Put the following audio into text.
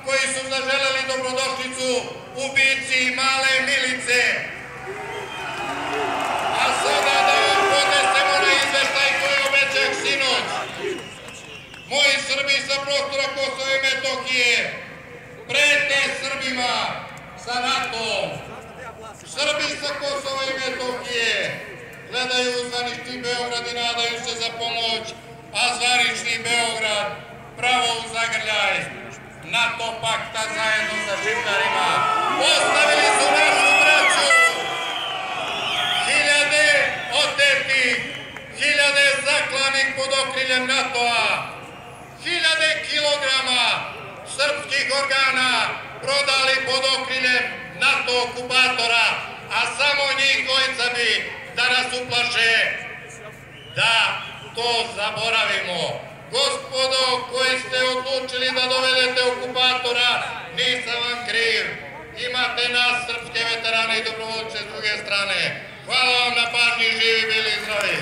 koji su zaželeli dobrodošlicu ubici Male Milice. A sada da vam podnesemo na izveštaj koji obećah sinoć. Moji Srbi sa prostora Kosova i Metohije prete Srbima sa NATO-om. Srbi sa Kosova i Metohije gledaju u zvanični Beograd i nadaju se za pomoć, a zvanični Beograd pravo u zagrljaj NATO pakta zajedno sa Šiptarima. Ostavili su našu braću, hiljade otetih, hiljade zaklanih pod okriljem NATO-a, hiljade kilograma srpskih organa prodali pod okriljem NATO okupatora, a samo njih dvojica bi da nas uplaše da to zaboravimo. Gospodo koji ste odlučili da dovedete okupatora, nisam vam kriv. Imate nas, srpske veterane i dobrovoljce s druge strane. Hvala vam na pažnji, živi bili i zdravi.